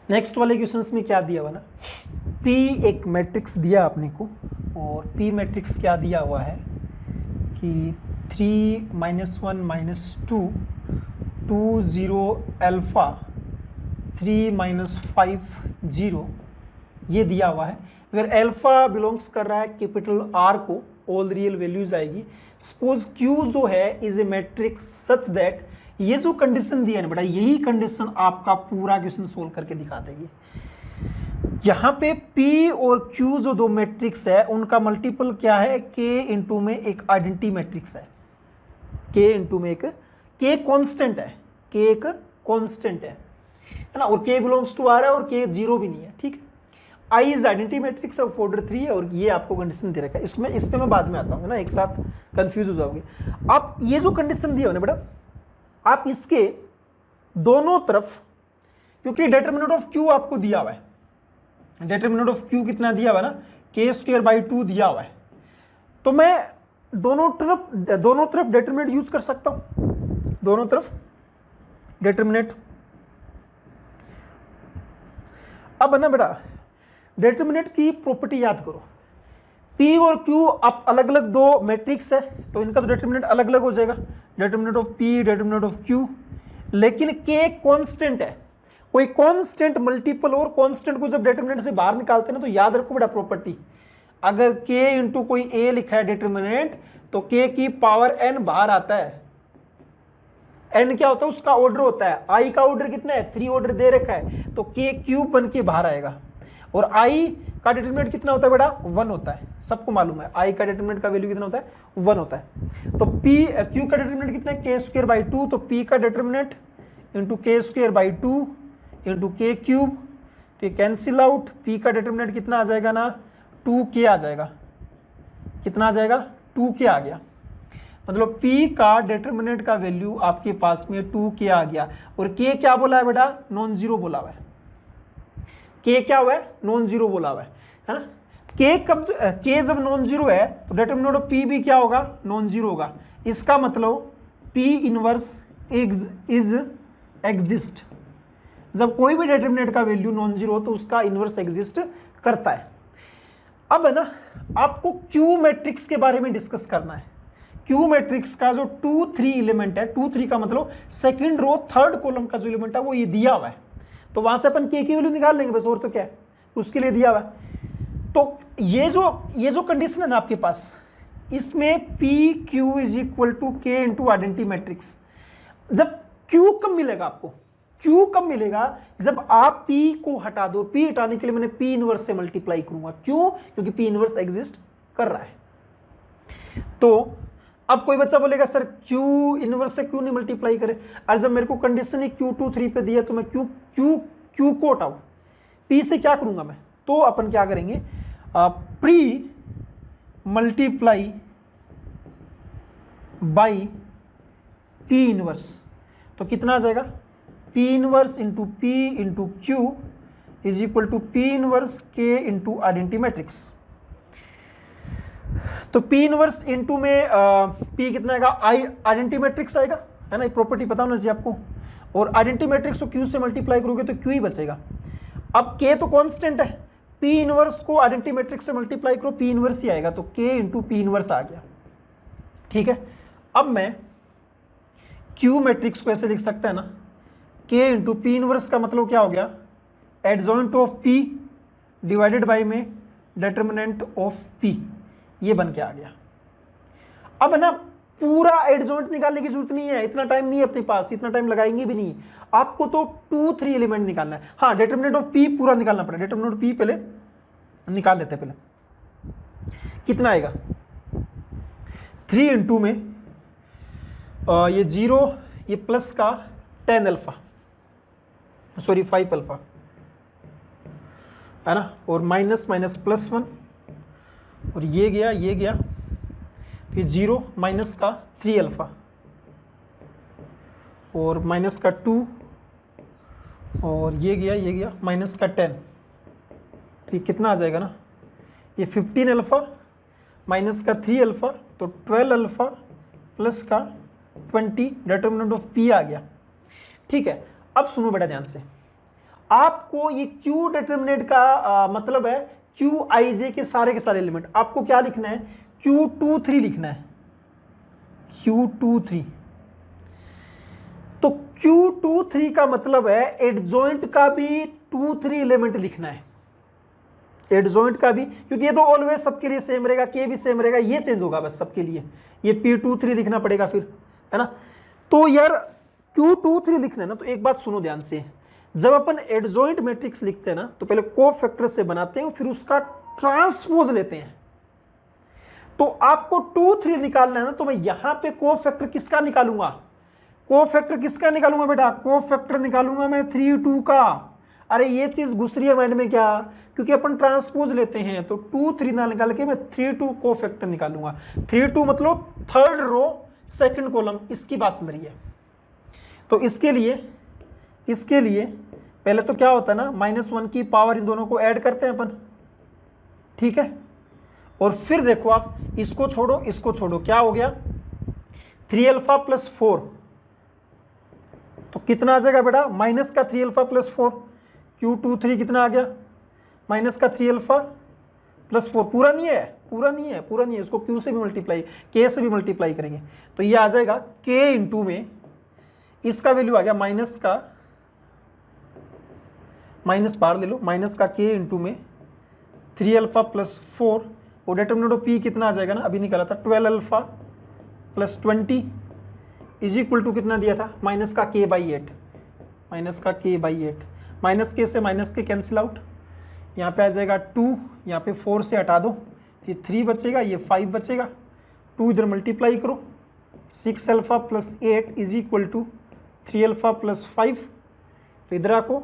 Next वाले questions में क्या दिया हुआ ना, P एक मैट्रिक्स दिया आपने को, और P मैट्रिक्स क्या दिया हुआ है कि 3 -1 -2 2 0 अल्फ़ा 3 -5 0 ये दिया हुआ है। अगर अल्फ़ा बिलोंग्स कर रहा है कैपिटल R को, ऑल रियल वैल्यूज आएगी। सपोज Q जो है is a matrix such that, ये जो कंडीशन दिया है ना बेटा, यही कंडीशन आपका पूरा क्वेश्चन सोल्व करके दिखा देगी। यहाँ पे P और Q जो दो मैट्रिक्स है उनका मल्टीपल क्या है, K इंटू में एक आइडेंटिटी मैट्रिक्स है, K इंटू में एक K कॉन्स्टेंट है, K एक कॉन्स्टेंट है ना, और K बिलोंग्स टू R है और K जीरो भी नहीं है, ठीक है। I is identity matrix of order 3 है, और ये आपको कंडीशन दे रखा है। इसमें इस पे मैं बाद में आता हूँ ना, एक साथ कंफ्यूज हो जाओगे आप। ये जो कंडीशन दिया हो ना बेटा, आप इसके दोनों तरफ, क्योंकि डिटरमिनेंट ऑफ Q आपको दिया हुआ है, डिटरमिनेंट ऑफ Q कितना दिया हुआ है ना, k² 2 दिया हुआ है, तो मैं दोनों तरफ डिटरमिनेंट यूज कर सकता हूं, दोनों तरफ डिटरमिनेंट। अब ना बेटा डिटरमिनेंट की प्रॉपर्टी याद करो, P और Q आप अलग अलग दो मैट्रिक्स है तो इनका तो डिटरमिनेंट अलग अलग हो जाएगा, determinant of P determinant of Q, लेकिन K कांस्टेंट है। कोई कांस्टेंट मल्टीपल और कांस्टेंट को जब डिटरमिनेंट से बाहर निकालते हैं ना, तो याद रखो बेटा प्रॉपर्टी, अगर K इंटू कोई A लिखा है डिटरमिनेंट, तो K की पावर n बाहर आता है। n क्या होता है, उसका ऑर्डर होता है। I का ऑर्डर कितना है, 3 ऑर्डर दे रखा है, तो K क्यूब बन के बाहर आएगा। और I का डिटरमिनेंट कितना होता है बेटा, 1 होता है, सबको मालूम है I का डिटरमिनेंट का वैल्यू कितना होता है, 1 होता है। तो Q का डिटरमिनेंट कितना है, k² 2, तो P का determinant into k² 2 into k cube, तो ये कैंसिल आउट। P का डिटरमिनेंट कितना आ जाएगा ना, 2k आ जाएगा, कितना आ जाएगा, 2k आ गया। मतलब P का डिटरमिनेंट का वैल्यू आपके पास में 2k आ गया। और K क्या बोला है बेटा, नॉन जीरो बोला हुआ है, K क्या हुआ है, नॉन जीरो बोला हुआ है ना। K जब नॉन जीरो है तो डिटरमिनेंट ऑफ P भी क्या होगा, नॉन जीरो होगा। इसका मतलब P इनवर्स इज एग्जिस्ट, जब कोई भी डिटरमिनेंट का वैल्यू नॉन जीरो हो तो उसका इनवर्स एग्जिस्ट करता है। अब है ना आपको Q मैट्रिक्स के बारे में डिस्कस करना है। Q मैट्रिक्स का जो 2 3 एलिमेंट है, 2 3 का मतलब सेकंड रो थर्ड कॉलम का जो एलिमेंट है वो ये दिया हुआ है, तो वहां से अपन K की वैल्यू निकाल लेंगे बस, और तो क्या है, उसके लिए दिया हुआ है। तो ये जो कंडीशन है ना आपके पास, इसमें PQ is equal to K into identity matrix. जब Q कब मिलेगा आपको, Q कब मिलेगा, जब आप P को हटा दो। P हटाने के लिए मैंने P इनवर्स से मल्टीप्लाई करूंगा, क्यों, क्योंकि P इनवर्स एग्जिस्ट कर रहा है। तो अब कोई बच्चा बोलेगा सर Q इनवर्स से क्यों नहीं मल्टीप्लाई करे, और जब मेरे को कंडीशन ही Q2 3 पे दिया तो मैं Q को हटाऊं, P से क्या करूंगा मैं, तो अपन क्या करेंगे, pre multiply by P inverse, तो कितना आ जाएगा, P inverse into P into Q is equal to P inverse K into identity matrix. तो P इनवर्स इंटू में P कितना आएगा, आइडेंटिटी मैट्रिक्स आएगा, है ना, ये प्रॉपर्टी पता होना चाहिए आपको। और आइडेंटिटी मैट्रिक्स को Q से मल्टीप्लाई करोगे तो Q ही बचेगा। अब K तो कांस्टेंट है, P इनवर्स को आइडेंटिटी मैट्रिक्स से मल्टीप्लाई करो, P इनवर्स ही आएगा, तो K इंटू P इनवर्स आ गया, ठीक है। अब मैं Q मैट्रिक्स को ऐसे लिख सकता है ना, K इंटू P इनवर्स का मतलब क्या हो गया, adjoint of P divided by में डिटरमिनेंट ऑफ P, ये बन के आ गया। अब है ना पूरा एडजॉइंट निकालने की जरूरत नहीं है, इतना टाइम नहीं है अपने पास, इतना टाइम लगाएंगे भी नहीं, आपको तो 2 3 एलिमेंट निकालना है। हाँ, डिटरमिनेंट ऑफ P पूरा निकालना पड़ेगा, डिटरमिनेंट ऑफ P पहले निकाल लेते हैं। पहले कितना आएगा, 3 इंटू में ये 0, ये प्लस का 10 अल्फा, सॉरी 5 अल्फा, है ना, और माइनस माइनस प्लस 1, और ये गया, तो ये 0 माइनस का 3 अल्फा, और माइनस का 2, और ये गया माइनस का 10, ठीक, कितना आ जाएगा ना, ये 15 अल्फा माइनस का 3 अल्फा, तो 12 अल्फा प्लस का 20, डिटरमिनेंट ऑफ P आ गया, ठीक है। अब सुनो बेटा ध्यान से, आपको ये क्यू डिटर्मिनेंट का मतलब है क्यू आई जे के सारे एलिमेंट, आपको क्या लिखना है, Q23 लिखना है, Q23। तो Q23 का मतलब है एडजॉइंट का भी 2-3 एलिमेंट लिखना है, एडजॉइंट का भी, क्योंकि ये तो ऑलवेज सबके लिए सेम रहेगा, के भी सेम रहेगा, ये चेंज होगा बस सबके लिए, ये P23 लिखना पड़ेगा फिर, है ना। तो यार Q23 लिखना है ना, तो एक बात सुनो ध्यान से, जब अपन एडजॉइंट मैट्रिक्स लिखते हैं ना तो पहले कोफैक्टर से बनाते हैं, फिर उसका ट्रांसपोज लेते हैं। तो आपको 2-3 निकालना है ना, तो मैं यहां पे कोफैक्टर किसका निकालूंगा, कोफैक्टर किसका निकालूंगा बेटा, कोफैक्टर निकालूंगा मैं 3-2 का। अरे ये चीज घुस रही है माइंड में क्या, क्योंकि अपन ट्रांसपोज लेते हैं, तो 2-3 ना निकाल के मैं 3-2 कोफैक्टर निकालूंगा। 3-2 मतलब थर्ड रो सेकंड कॉलम, इसकी बात चल रही है। तो इसके लिए पहले तो क्या होता है ना, -1 की पावर इन दोनों को ऐड करते हैं अपन, ठीक है। और फिर देखो आप इसको छोड़ो इसको छोड़ो, क्या हो गया 3α + 4, तो कितना आ जाएगा बेटा, माइनस का 3α + 4, Q23 कितना आ गया, माइनस का 3α + 4, पूरा नहीं है, इसको Q से भी मल्टीप्लाई, K से भी मल्टीप्लाई करेंगे, तो ये आ जाएगा K इंटू में इसका वैल्यू आ गया माइनस बाहर ले लो, माइनस का K इंटू में 3α + 4, और डिटरमिनेंट ऑफ P कितना आ जाएगा ना, अभी निकाला था 12α + 20 इज इक्वल टू कितना दिया था, माइनस का K/8, माइनस K से माइनस के कैंसिल आउट, यहाँ पे आ जाएगा 2, यहाँ पे 4 से हटा दो, ये 3 बचेगा, ये 5 बचेगा, 2 इधर मल्टीप्लाई करो, 6α + 8 इज इक्वल टू 3α + 5, तो इधर आको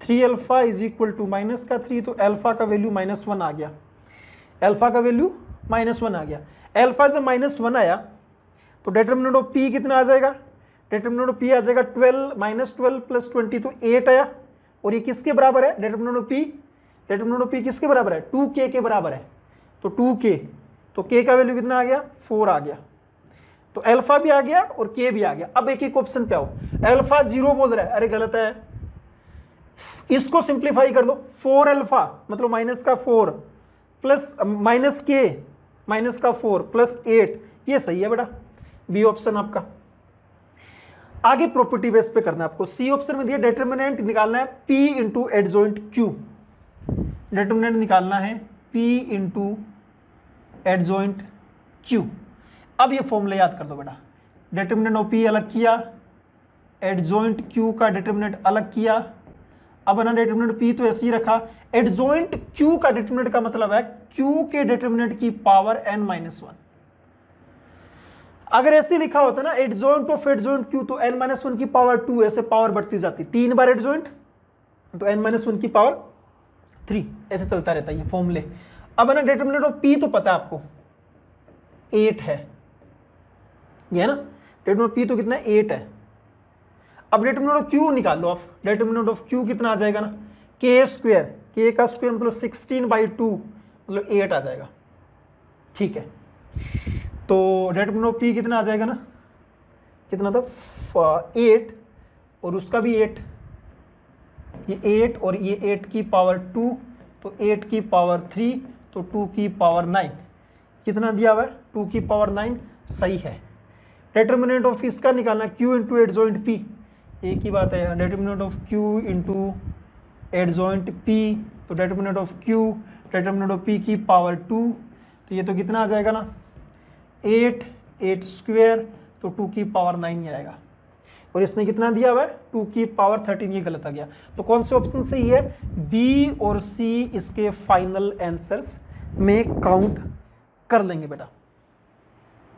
3α इज इक्वल टू माइनस का 3, तो अल्फा का वैल्यू -1 आ गया, अल्फा का वैल्यू -1 आ गया। अल्फा जब -1 आया तो डिटरमिनेंट ऑफ P कितना आ जाएगा, डिटरमिनेंट ऑफ P आ जाएगा 12 + 20, तो 8 आया, और ये किसके बराबर है, डिटरमिनेंट ऑफ P किसके बराबर है, 2K के बराबर है, तो 2K, तो K का वैल्यू कितना आ गया, 4 आ गया, तो अल्फा भी आ गया और K भी आ गया। अब एक ऑप्शन पे आओ, अल्फा 0 बोल रहा है, अरे गलत है, इसको सिंप्लीफाई कर दो, 4α मतलब माइनस का 4 प्लस माइनस का 4 + 8, ये सही है बेटा, बी ऑप्शन आपका। आगे प्रॉपर्टी बेस पे करना है आपको, सी ऑप्शन में दिया डिटरमिनेंट निकालना है P into adjoint Q, determinant निकालना है P इंटू एडजॉइंट Q। अब ये फॉर्मूला याद कर दो बेटा, डिटरमिनेंट ऑफ P अलग किया, एडजॉइंट Q का डिटरमिनेंट अलग किया, अब ना डिटरमिनेंट P तो ऐसे ही रखा, एडजॉइंट Q का डिटरमिनेंट का मतलब है Q के डिटरमिनेंट की पावर n-1। अगर ऐसे लिखा होता ना एडजॉइंट ऑफ एडजॉइंट Q, तो n-1 की पावर 2, ऐसे पावर बढ़ती जाती, 3 बार एडजॉइंट तो n-1 की पावर 3, ऐसे चलता रहता है ये फॉर्मूले। अब है ना डिटरमिनेंट ऑफ P तो पता है आपको 8 है, ये है ना, डिटरमिनेंट ऑफ P तो कितना है 8 है। अब डिटरमिनेंट ऑफ Q निकाल लो आप, डिटरमिनेंट ऑफ Q कितना आ जाएगा ना, K का स्क्वायर मतलब 16/2 मतलब 8 आ जाएगा, ठीक है। तो डिटरमिनेंट ऑफ P कितना आ जाएगा ना, कितना था 8, और उसका भी 8, ये 8 और ये 8 की पावर 2, तो 8 की पावर 3, तो 2 की पावर 9, कितना दिया हुआ है 2 की पावर 9, सही है। डिटरमिनेंट ऑफ इसका निकालना Q इंटू एडजॉइंट P, एक ही बात है, determinant of Q into adjoint P, तो determinant of Q determinant of P की पावर 2, तो ये तो कितना आ जाएगा ना 8 स्क्वायर, तो 2 की पावर 9 आएगा, और इसने कितना दिया हुआ है 2 की पावर 13, ये गलत आ गया। तो कौन से ऑप्शन सही है, B और C इसके फाइनल आंसर्स में काउंट कर लेंगे बेटा।